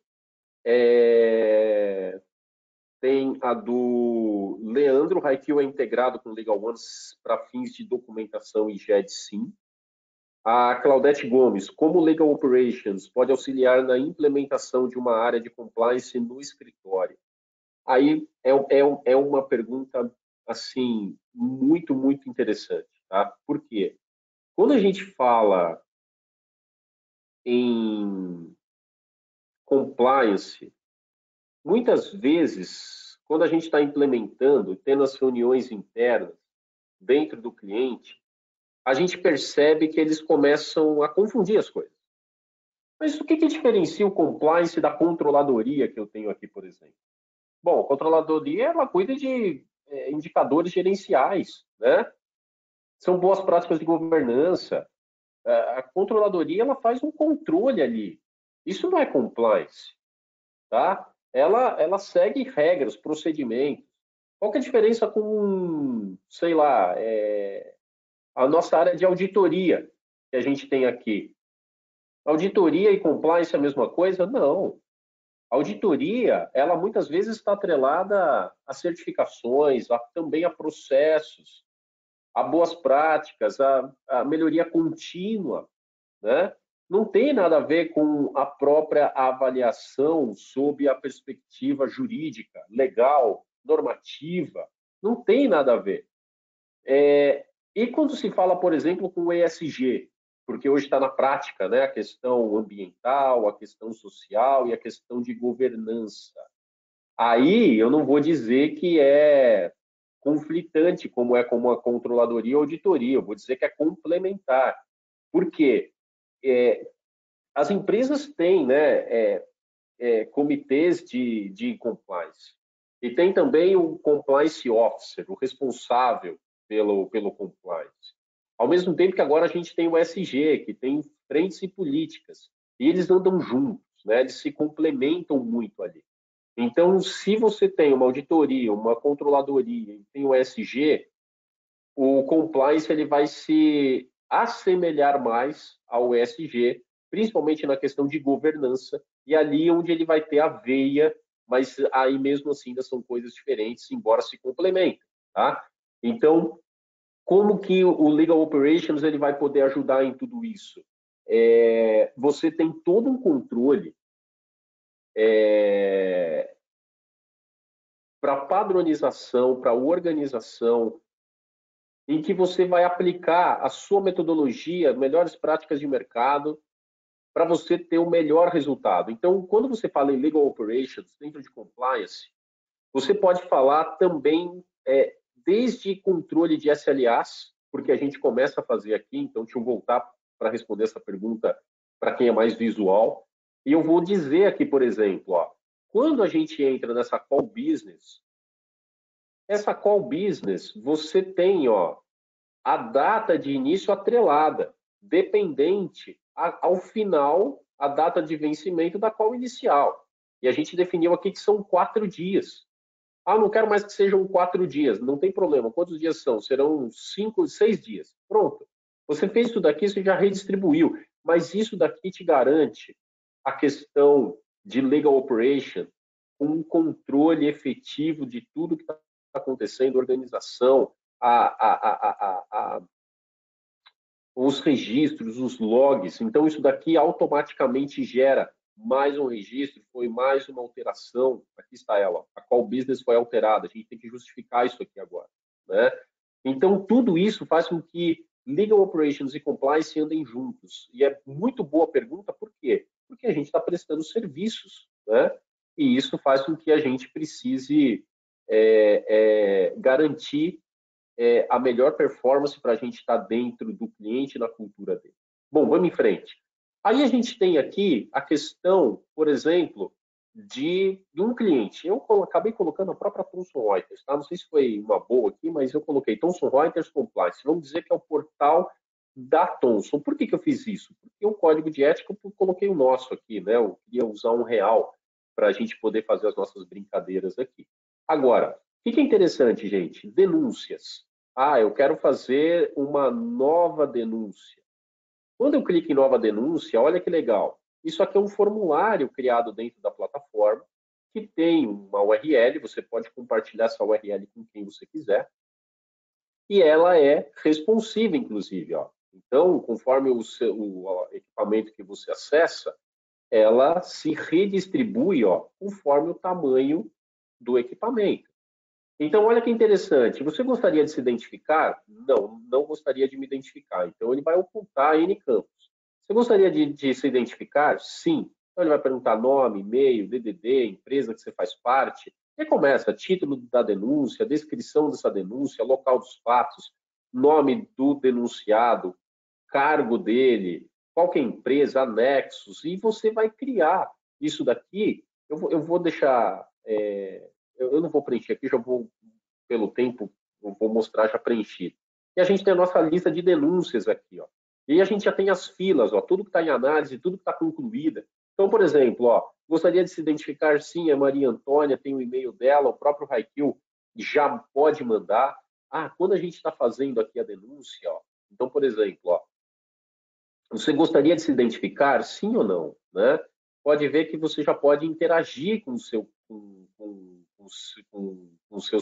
Tem a do Leandro, Haikyuu é integrado com Legal One para fins de documentação e GED, sim. A Claudete Gomes, como Legal Operations pode auxiliar na implementação de uma área de compliance no escritório? Aí é uma pergunta, assim, muito, muito interessante, tá? Por quê? Quando a gente fala em compliance, muitas vezes, quando a gente está implementando, tendo as reuniões internas dentro do cliente, a gente percebe que eles começam a confundir as coisas. Mas o que diferencia o compliance da controladoria que eu tenho aqui, por exemplo? Bom, a controladoria ela cuida de indicadores gerenciais, né? São boas práticas de governança. A controladoria ela faz um controle ali. Isso não é compliance, tá? Ela segue regras, procedimentos. Qual que é a diferença com, sei lá, a nossa área de auditoria que a gente tem aqui? Auditoria e compliance é a mesma coisa? Não. A auditoria, ela muitas vezes está atrelada a certificações, também a processos, a boas práticas, a melhoria contínua, né? Não tem nada a ver com a própria avaliação sob a perspectiva jurídica, legal, normativa. Não tem nada a ver. E quando se fala, por exemplo, com o ESG, porque hoje está na prática, né, a questão ambiental, a questão social e a questão de governança. Aí eu não vou dizer que é conflitante, como é como a controladoria ou auditoria, eu vou dizer que é complementar. Por quê? As empresas têm, né, comitês de compliance. E tem também o compliance officer, o responsável pelo compliance. Ao mesmo tempo que agora a gente tem o SG, que tem frentes e políticas. E eles andam juntos, né? Eles se complementam muito ali. Então, se você tem uma auditoria, uma controladoria e tem o SG, o compliance ele vai se assemelhar mais ao ESG, principalmente na questão de governança, e ali onde ele vai ter a veia, mas aí mesmo assim ainda são coisas diferentes, embora se complementem, tá? Então, como que o Legal Operations ele vai poder ajudar em tudo isso? Você tem todo um controle para padronização, para organização, em que você vai aplicar a sua metodologia, melhores práticas de mercado, para você ter o melhor resultado. Então, quando você fala em legal operations, dentro de compliance, você pode falar também desde controle de SLAs, porque a gente começa a fazer aqui, então deixa eu voltar para responder essa pergunta para quem é mais visual. E eu vou dizer aqui, por exemplo, quando a gente entra nessa call business, essa call business, você tem a data de início atrelada, dependente ao final, a data de vencimento da call inicial. E a gente definiu aqui que são 4 dias. Não quero mais que sejam 4 dias. Não tem problema. Quantos dias são? Serão 5, 6 dias. Pronto. Você fez isso daqui, você já redistribuiu. mas isso daqui te garante a questão de legal operation, com um controle efetivo de tudo que está acontecendo, organização, os registros, os logs. Então, isso daqui automaticamente gera mais um registro, foi mais uma alteração. Aqui está ela, a qual business foi alterada. A gente tem que justificar isso aqui agora, né? Então, tudo isso faz com que legal operations e compliance andem juntos. E é muito boa a pergunta, por quê? Porque a gente está prestando serviços, né? E isso faz com que a gente precise garantir a melhor performance para a gente estar dentro do cliente, na cultura dele. Bom, vamos em frente. Aí a gente tem aqui a questão, por exemplo, de um cliente. Eu acabei colocando a própria Thomson Reuters, tá? Não sei se foi uma boa aqui, mas eu coloquei Thomson Reuters Compliance. Vamos dizer que é o portal da Thomson. Por que eu fiz isso? Porque o código de ética eu coloquei o nosso aqui, né? Eu queria usar um real para a gente poder fazer as nossas brincadeiras aqui. Agora, o que é interessante, gente? Denúncias. Ah, eu quero fazer uma nova denúncia. Quando eu clico em nova denúncia, olha que legal. Isso aqui é um formulário criado dentro da plataforma que tem uma URL, você pode compartilhar essa URL com quem você quiser. E ela é responsiva, inclusive. Ó. Então, conforme o equipamento que você acessa, ela se redistribui conforme o tamanho do equipamento. Então, olha que interessante. Você gostaria de se identificar? Não, não gostaria de me identificar. Então, ele vai ocultar N campos. Você gostaria de se identificar? Sim. Então, ele vai perguntar nome, e-mail, DDD, empresa que você faz parte. E começa título da denúncia, descrição dessa denúncia, local dos fatos, nome do denunciado, cargo dele, qual que é a empresa, anexos, e você vai criar isso daqui. Eu vou deixar... eu não vou preencher aqui, já vou, pelo tempo, eu vou mostrar já preenchido. E a gente tem a nossa lista de denúncias aqui, ó. E a gente já tem as filas, ó, tudo que está em análise, tudo que está concluída. Então, por exemplo, ó, gostaria de se identificar, sim, a Maria Antônia, tem o e-mail dela, o próprio Raikil já pode mandar. Ah, quando a gente está fazendo aqui a denúncia, ó, então, por exemplo, ó, você gostaria de se identificar, sim ou não, né? Pode ver que você já pode interagir com os seus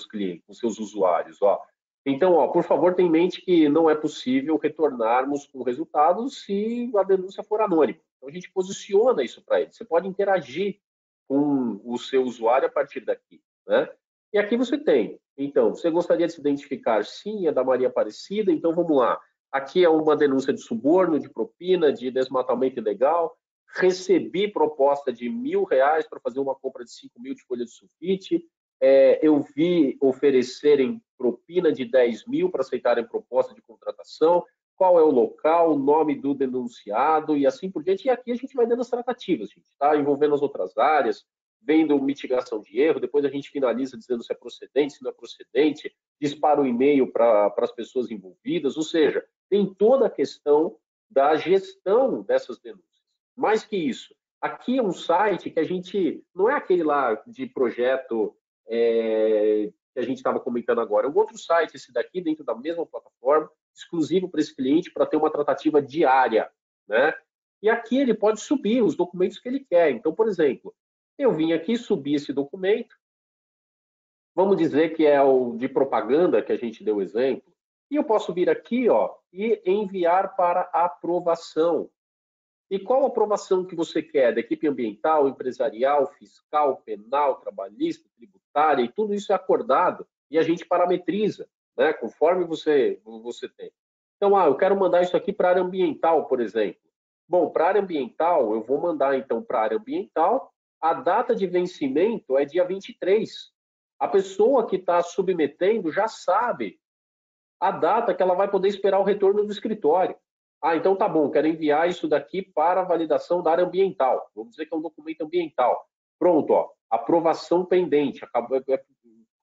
clientes, com os seus usuários. Ó. Então, ó, por favor, tenha em mente que não é possível retornarmos com resultados se a denúncia for anônima. Então, a gente posiciona isso para ele. Você pode interagir com o seu usuário a partir daqui. Né? E aqui você tem. Então, você gostaria de se identificar? Sim, é da Maria Aparecida. Então, vamos lá. Aqui é uma denúncia de suborno, de propina, de desmatamento ilegal. Recebi proposta de R$1.000 para fazer uma compra de 5.000 de folha de sulfite. Eu vi oferecerem propina de 10.000 para aceitarem proposta de contratação. Qual é o local, o nome do denunciado e assim por diante. E aqui a gente vai dando as tratativas, gente, tá? Envolvendo as outras áreas, vendo mitigação de erro. Depois a gente finaliza dizendo se é procedente, se não é procedente. Dispara o e-mail para as pessoas envolvidas. Ou seja, tem toda a questão da gestão dessas denúncias. Mais que isso, aqui é um site que a gente, não é aquele lá de projeto que a gente estava comentando agora, é um outro site, esse daqui, dentro da mesma plataforma, exclusivo para esse cliente, para ter uma tratativa diária, né? E aqui ele pode subir os documentos que ele quer. Então, por exemplo, eu vim aqui subir esse documento, vamos dizer que é o de propaganda, que a gente deu exemplo, e eu posso vir aqui, ó, e enviar para aprovação. E qual aprovação que você quer? Da equipe ambiental, empresarial, fiscal, penal, trabalhista, tributária, e tudo isso é acordado e a gente parametriza, né, conforme você tem. Então, eu quero mandar isso aqui para a área ambiental, por exemplo. Bom, para a área ambiental, eu vou mandar, então, para a área ambiental, a data de vencimento é dia 23. A pessoa que está submetendo já sabe a data que ela vai poder esperar o retorno do escritório. Então tá bom, quero enviar isso daqui para a validação da área ambiental. Vamos dizer que é um documento ambiental. Pronto, ó, aprovação pendente. Acabou,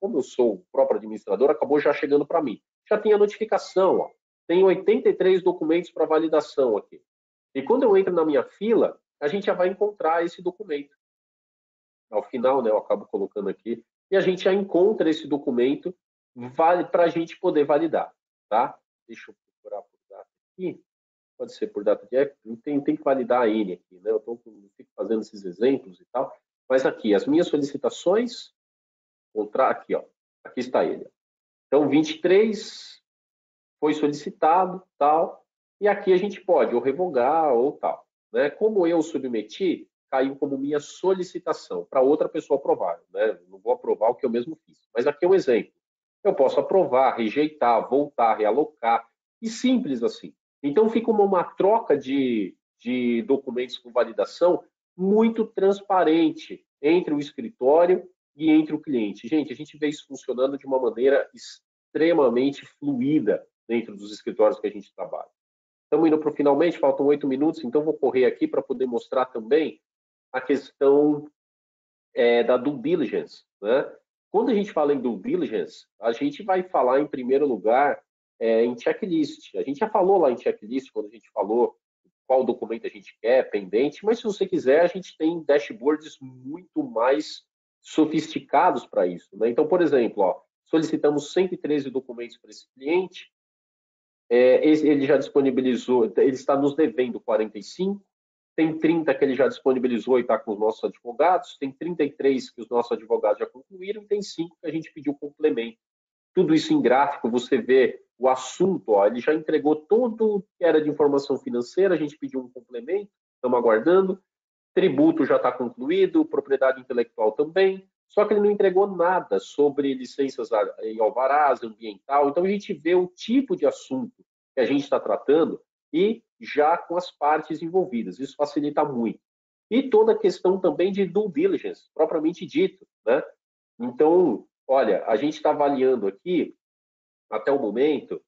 como eu sou o próprio administrador, acabou já chegando para mim. Já tem a notificação, ó. Tem 83 documentos para validação aqui. E quando eu entro na minha fila, a gente já vai encontrar esse documento. Ao final, né, eu acabo colocando aqui, e a gente já encontra esse documento para a gente poder validar, tá? Deixa eu procurar por data aqui. pode ser por data de época, tem que validar a N aqui, né? Eu fico fazendo esses exemplos e tal, mas aqui, as minhas solicitações, aqui, ó, aqui está ele. Então, 23 foi solicitado, tal, e aqui a gente pode ou revogar ou tal, né? Como eu submeti, caiu como minha solicitação para outra pessoa aprovar, né? Não vou aprovar o que eu mesmo fiz. Mas aqui é um exemplo. Eu posso aprovar, rejeitar, voltar, realocar, e simples assim. Então, fica uma troca de documentos com validação muito transparente entre o escritório e entre o cliente. Gente, a gente vê isso funcionando de uma maneira extremamente fluida dentro dos escritórios que a gente trabalha. Estamos indo para o finalmente, faltam 8 minutos, então vou correr aqui para poder mostrar também a questão da due diligence, né? Quando a gente fala em due diligence, a gente vai falar em primeiro lugar em checklist. A gente já falou lá em checklist quando a gente falou qual documento a gente quer, pendente, mas se você quiser, a gente tem dashboards muito mais sofisticados para isso, né? Então, por exemplo, ó, solicitamos 113 documentos para esse cliente, ele já disponibilizou, ele está nos devendo 45, tem 30 que ele já disponibilizou e está com os nossos advogados, tem 33 que os nossos advogados já concluíram, e tem 5 que a gente pediu complemento. Tudo isso em gráfico, você vê o assunto, ó, ele já entregou tudo que era de informação financeira, a gente pediu um complemento, estamos aguardando, tributo já está concluído, propriedade intelectual também, só que ele não entregou nada sobre licenças em alvarás, ambiental, então a gente vê o tipo de assunto que a gente está tratando e já com as partes envolvidas, isso facilita muito. E toda a questão também de due diligence, propriamente dito, né? Então, olha, a gente está avaliando aqui, até o momento,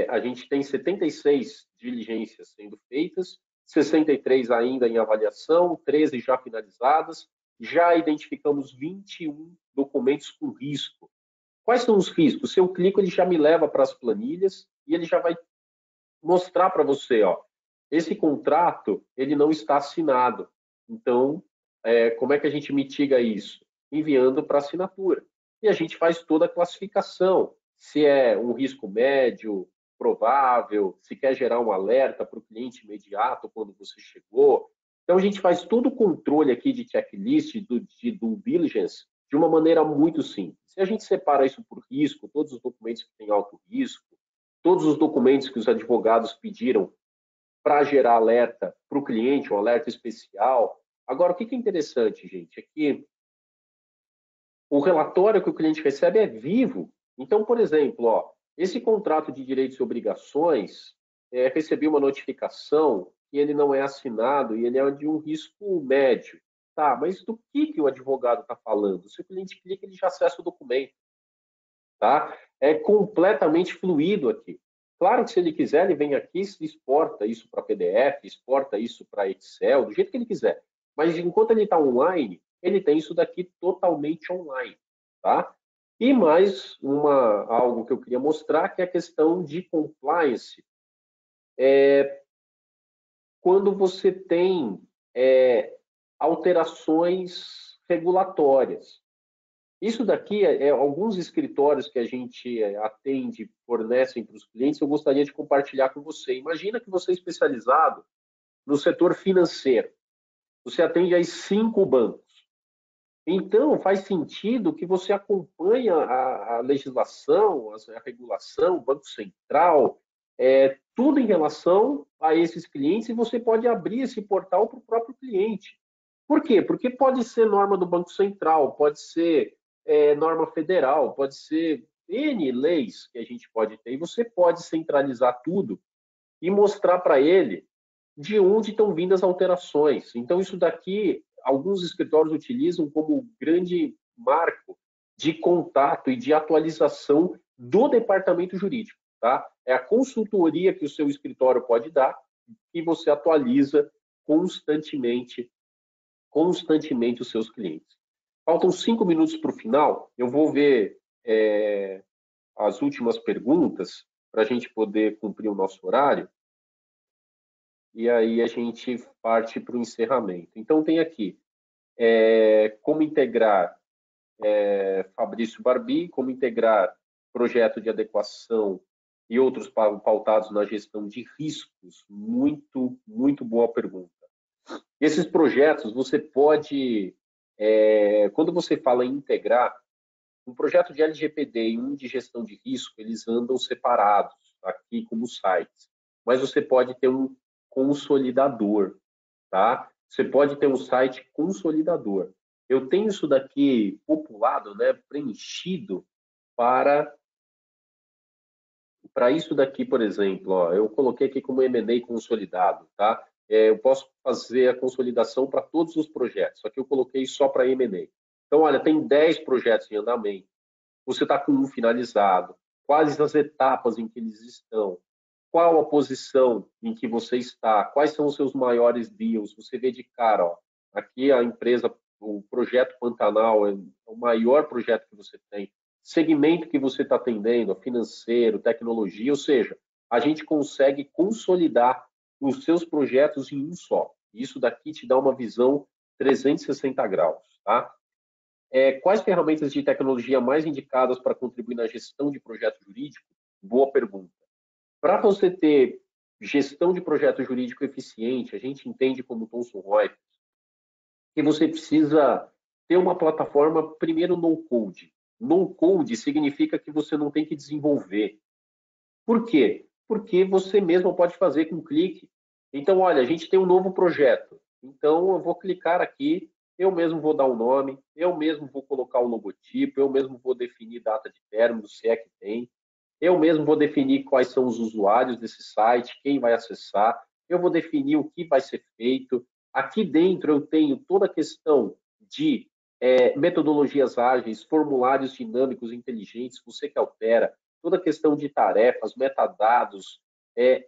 a gente tem 76 diligências sendo feitas, 63 ainda em avaliação, 13 já finalizadas, já identificamos 21 documentos com risco. Quais são os riscos? Se eu clico, ele já me leva para as planilhas e ele já vai mostrar para você, ó, esse contrato ele não está assinado. Então, como é que a gente mitiga isso? Enviando para assinatura. E a gente faz toda a classificação, se é um risco médio, provável, se quer gerar um alerta para o cliente imediato quando você chegou. Então, a gente faz todo o controle aqui de checklist, de due diligence, de uma maneira muito simples. Se a gente separa isso por risco, todos os documentos que têm alto risco, todos os documentos que os advogados pediram para gerar alerta para o cliente, um alerta especial. Agora, o que é interessante, gente, é que o relatório que o cliente recebe é vivo. Então, por exemplo, ó, esse contrato de direitos e obrigações recebeu uma notificação que ele não é assinado e ele é de um risco médio. Tá, mas do que o advogado está falando? Se o cliente clica, ele já acessa o documento. Tá? É completamente fluido aqui. Claro que se ele quiser, ele vem aqui e exporta isso para PDF, exporta isso para Excel, do jeito que ele quiser. Mas enquanto ele está online, ele tem isso daqui totalmente online. Tá? E mais algo que eu queria mostrar, que é a questão de compliance. Quando você tem alterações regulatórias. Isso daqui alguns escritórios que a gente atende, fornecem para os clientes, eu gostaria de compartilhar com você. Imagina que você é especializado no setor financeiro. Você atende aí 5 bancos. Então, faz sentido que você acompanhe a legislação, a regulação, o Banco Central, tudo em relação a esses clientes, e você pode abrir esse portal para o próprio cliente. Por quê? Porque pode ser norma do Banco Central, pode ser norma federal, pode ser N leis que a gente pode ter, e você pode centralizar tudo e mostrar para ele de onde estão vindo as alterações. Então, isso daqui, alguns escritórios utilizam como grande marco de contato e de atualização do departamento jurídico. Tá? É a consultoria que o seu escritório pode dar e você atualiza constantemente os seus clientes. Faltam 5 minutos para o final. Eu vou ver as últimas perguntas para a gente poder cumprir o nosso horário. E aí a gente parte para o encerramento. Então, tem aqui como integrar Fabrício Barbi, como integrar projeto de adequação e outros pautados na gestão de riscos? Muito, muito boa pergunta. Esses projetos, você pode, quando você fala em integrar, um projeto de LGPD e um de gestão de risco, eles andam separados aqui como sites, mas você pode ter um consolidador, tá? Você pode ter um site consolidador. Eu tenho isso daqui populado, né, preenchido para isso daqui, por exemplo, ó, eu coloquei aqui como M&A consolidado, tá? Eu posso fazer a consolidação para todos os projetos, só que eu coloquei só para M&A. Então, olha, tem 10 projetos em andamento, você está com um finalizado, quais as etapas em que eles estão, qual a posição em que você está, quais são os seus maiores deals, você vê de cara, ó, aqui a empresa, o projeto Pantanal é o maior projeto que você tem, segmento que você está atendendo, financeiro, tecnologia, ou seja, a gente consegue consolidar os seus projetos em um só. Isso daqui te dá uma visão 360 graus, tá? Quais ferramentas de tecnologia mais indicadas para contribuir na gestão de projeto jurídico? Boa pergunta. Para você ter gestão de projeto jurídico eficiente, a gente entende como Thomson Reuters, que você precisa ter uma plataforma, primeiro, no-code. No-code significa que você não tem que desenvolver. Por quê? Porque você mesmo pode fazer com um clique. Então, olha, a gente tem um novo projeto. Então, eu vou clicar aqui, eu mesmo vou dar um nome, eu mesmo vou colocar o logotipo, eu mesmo vou definir data de término, se é que tem. Eu mesmo vou definir quais são os usuários desse site, quem vai acessar. Eu vou definir o que vai ser feito. Aqui dentro eu tenho toda a questão de metodologias ágeis, formulários dinâmicos inteligentes, você que altera, toda a questão de tarefas, metadados.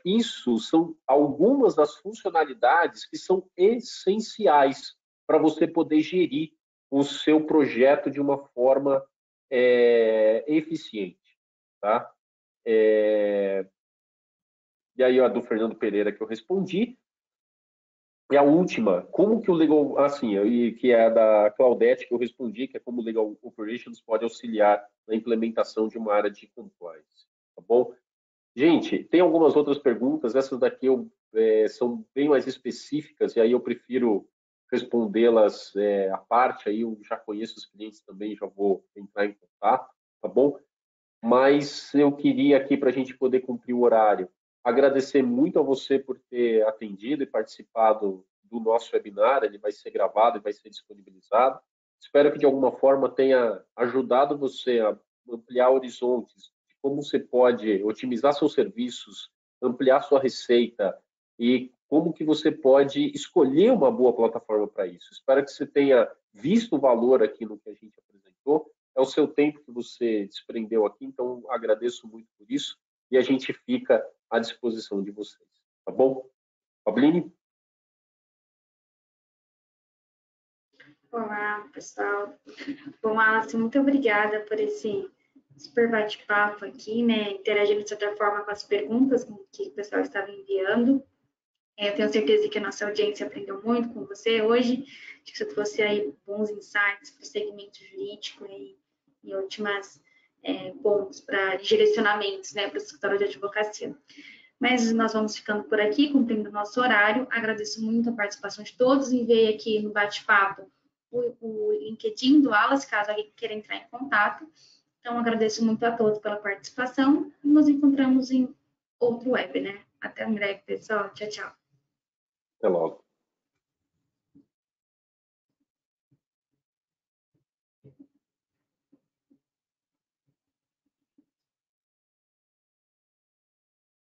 Isso são algumas das funcionalidades que são essenciais para você poder gerir o seu projeto de uma forma eficiente. Tá? E aí a do Fernando Pereira que eu respondi. E a última, como que o Legal, assim, que é a da Claudete que eu respondi, que é como o Legal Operations pode auxiliar na implementação de uma área de compliance, tá bom? Gente, tem algumas outras perguntas, essas daqui são bem mais específicas, e aí eu prefiro respondê-las à parte, aí eu já conheço os clientes também, já vou entrar em contato, tá bom? Mas eu queria aqui, para a gente poder cumprir o horário, agradecer muito a você por ter atendido e participado do nosso webinar. Ele vai ser gravado e vai ser disponibilizado. Espero que, de alguma forma, tenha ajudado você a ampliar horizontes, de como você pode otimizar seus serviços, ampliar sua receita e como que você pode escolher uma boa plataforma para isso. Espero que você tenha visto o valor aqui no que a gente apresentou. É o seu tempo que você desprendeu aqui, então agradeço muito por isso e a gente fica à disposição de vocês, tá bom? Pablini? Olá, pessoal. Bom, Alice, muito obrigada por esse super bate-papo aqui, né? Interagindo de certa forma com as perguntas que o pessoal estava enviando. Eu tenho certeza que a nossa audiência aprendeu muito com você hoje. Acho que você trouxe aí bons insights para o segmento jurídico e ótimas pontos para direcionamentos, né, para o escritório de advocacia. Mas nós vamos ficando por aqui, cumprindo o nosso horário. Agradeço muito a participação de todos. Enviei aqui no bate-papo o LinkedIn do Alas, caso alguém queira entrar em contato. Então, agradeço muito a todos pela participação e nos encontramos em outro web, né? Até breve, pessoal. Tchau, tchau. Até logo.